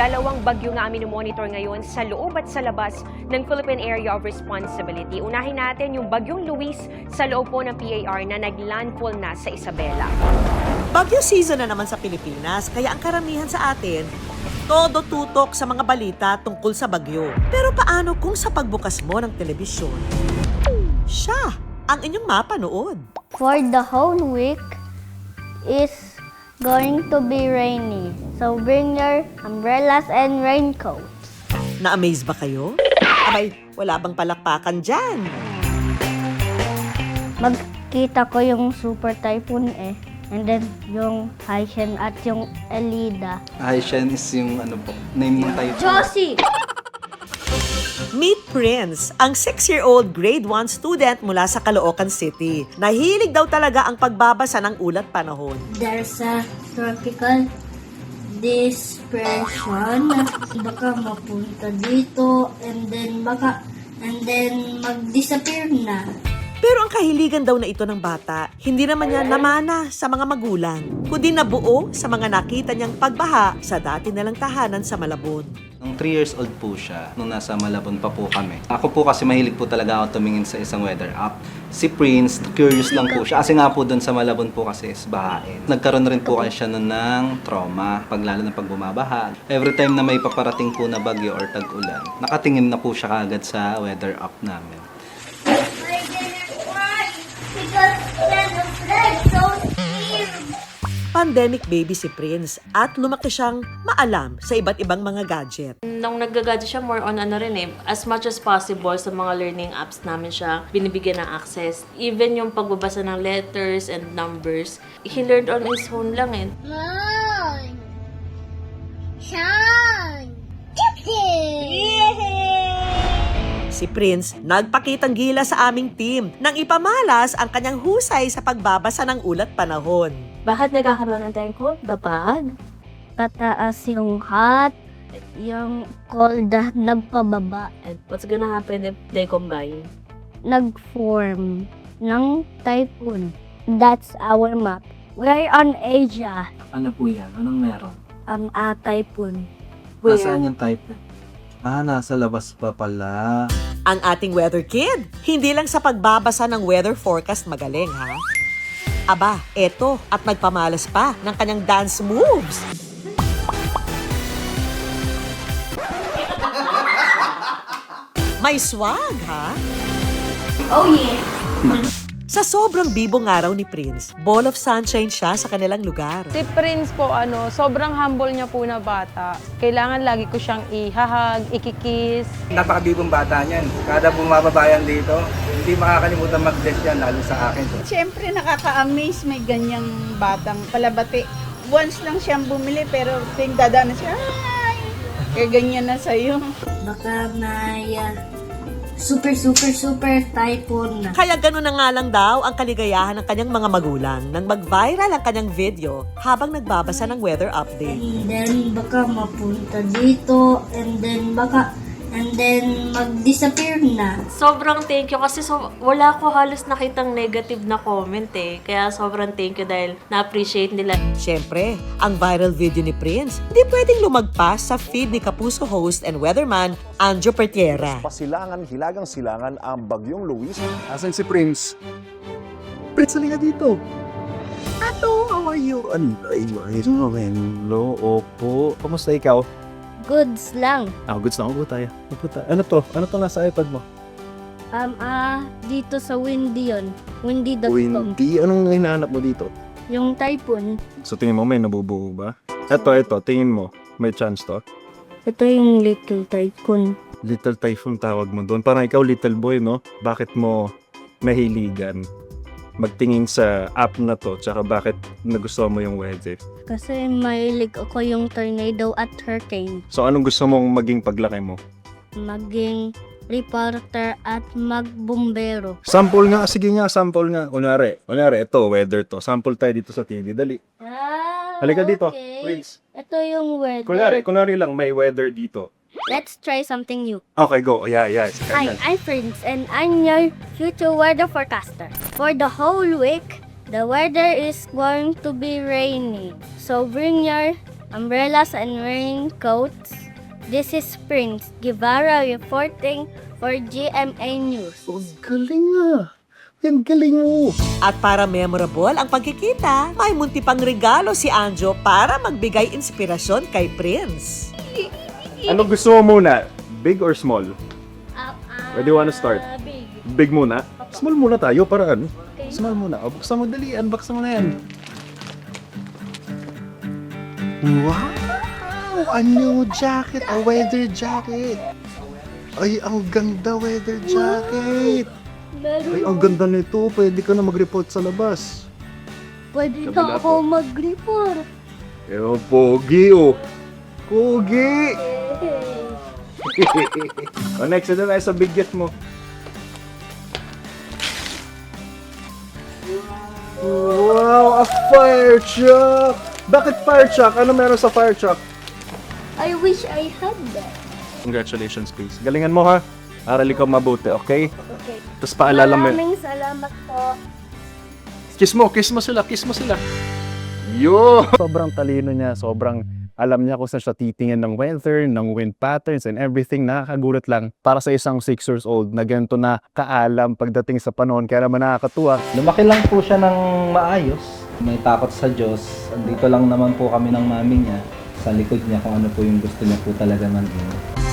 dalawang bagyo nga monitor ngayon sa loob at sa labas ng Philippine Area of Responsibility. Unahin natin yung bagyong Luis sa loob po ng PAR na naglandfall na sa Isabela. Bagyo season na naman sa Pilipinas, kaya ang karamihan sa atin, todo tutok sa mga balita tungkol sa bagyo. Pero paano kung sa pagbukas mo ng telebisyon, siya ang inyong mapanood? For the whole week is going to be rainy. So bring your umbrellas and raincoats. Na-amaze ba kayo? Abay, wala bang palakpakan dyan? Magkita ko yung super typhoon and then yung Haishen at yung Elida. Haishen is yung name ng typhoon. Josie! Meet Prince, ang 6-year-old grade 1 student mula sa Caloocan City. Nahilig daw talaga ang pagbabasa ng ulat panahon. There's a tropical depression. Baka mapunta dito and then mag-disappear na. Pero ang kahiligan daw na ito ng bata, hindi naman niya namana sa mga magulang, kundi nabuo sa mga nakita niyang pagbaha sa dati nilang tahanan sa Malabon. Nung 3 years old po siya, nung nasa Malabon pa po kami. Ako po kasi mahilig po talaga ako tumingin sa isang weather app. Si Prince, curious lang po siya. Kasi nga po doon sa Malabon po kasi is bahain. Nagkaroon rin po kasi siya nun ng trauma, lalo na pag bumabaha. Every time na may paparating po na bagyo or tag-ulan, nakatingin na po siya kagad sa weather app namin. Pandemic baby si Prince at lumaki siyang maalam sa iba't ibang mga gadget. Nung nag-gadget siya, more on as much as possible sa mga learning apps namin siya binibigyan ng access. Even yung pagbabasa ng letters and numbers, he learned on his own lang Shine! Shine! Si Prince nagpakitang gila sa aming team nang ipamalas ang kanyang husay sa pagbabasa ng ulat panahon. Bakit nagkakaroon ng tengko? Babag? Pataas yung hot, yung cold nagpababa. And what's gonna happen if they combine? Nag-form ng typhoon. That's our map. We're on Asia. Ano po yan? Anong meron? Typhoon. Nasaan yung typhoon? Nasa labas pa pala. Ang ating weather kid, hindi lang sa pagbabasa ng weather forecast magaling ha. Aba, eto at nagpamalas pa ng kanyang dance moves. May swag ha? Oh yeah! Sa sobrang bibong araw ni Prince, ball of sunshine siya sa kanilang lugar. Si Prince po, sobrang humble niya po na bata. Kailangan lagi ko siyang ihahag, ikikiss. Napakabibong bata niyan. Kada bumababayan dito, hindi makakalimutan mag-bless yan, lalo sa akin. Siyempre nakaka-amaze may ganyang batang palabati. Once lang siyang bumili pero ting dadaan na siya, ay! Kaya ganyan na sa'yo. Baka may super typhoon na. Kaya gano'n na nga lang daw ang kaligayahan ng kanyang mga magulang nang mag-viral ang kanyang video habang nagbabasa ng weather update. And then baka mapunta dito and then mag-disappear na. Sobrang thank you kasi wala ko halos nakitang negative na comment Kaya sobrang thank you dahil na-appreciate nila. Siyempre, ang viral video ni Prince hindi pwedeng lumagpas sa feed ni Kapuso host and weatherman Anjo Pertiera. Pasilangan, hilagang silangan ang bagyong Luis. Asan si Prince? Prince, halika dito. Ato, how are you? Hello, opo. Kamusta ikaw? Goods lang. Goods na. Upo tayo. Ano to? Ano to nasa iPad mo? Dito sa Windy yun. Windy.com. Windy? Anong hinahanap mo dito? Yung typhoon. So tingin mo may nabubuo ba? Ito. Tingin mo. May chance to? Ito yung little typhoon. Little typhoon tawag mo doon. Parang ikaw little boy, no? Bakit mo nahiligan magtingin sa app na to? Tsaka bakit nagustuhan mo yung weather? Kasi mahilig ako yung tornado at hurricane. So anong gusto mong maging paglaki mo? Maging reporter at magbumbero. Sample nga. Sige nga, sample nga. Kunwari, ito, weather to. Sample tayo dito sa TV. Dali. Halika dito, okay. Prince. Ito yung weather. Kunwari lang, may weather dito. Let's try something new. Okay, go. Yeah. Hi, I'm Prince and I'm your future weather forecaster. For the whole week, the weather is going to be rainy. So bring your umbrellas and raincoats. This is Prince Guevara reporting for GMA News. Ang galing ah. Ang galing mo. At para memorable ang pagkikita, may munti pang regalo si Anjo para magbigay inspirasyon kay Prince. Ano gusto mo muna? Big or small? Where do you wanna start? Big. Big muna? Small muna tayo para ano? Small muna. O, buksan mo dali. Unbox mo na yan. Wow! A new jacket, a weather jacket. Ay, ang ganda weather jacket. Ay, ang ganda nito. Pwede ka na mag-report sa labas. Pwede Kabila na ako mag-report. Ewan, pogi oh. Pogi! O next, ito tayo sa bigyet mo. Wow, a fire truck! Bakit fire truck? Ano meron sa fire truck? I wish I had that. Congratulations, please. Galingan mo ha. Aral ikaw mabuti, okay? Okay. Tapos paalala mo. Maraming salamat po. Kiss mo sila, kiss mo sila. Yo! Sobrang talino niya, sobrang alam niya kung saan siya titingin ng weather, ng wind patterns and everything. Nakakagulat lang para sa isang 6 years old na ganito na kaalam pagdating sa panahon. Kaya naman nakakatuwa. Lumaki lang po siya ng maayos. May takot sa Diyos. Dito lang naman po kami ng mami niya. Sa likod niya kung ano po yung gusto niya po talaga maging.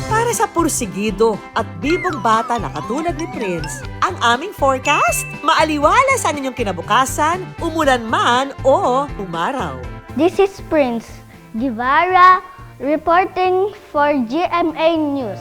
Para sa pursigido at bibong bata na katulad ni Prince, ang aming forecast, maaliwalas ang inyong kinabukasan, umulan man o umaraw. This is Prince Guevara reporting for GMA News.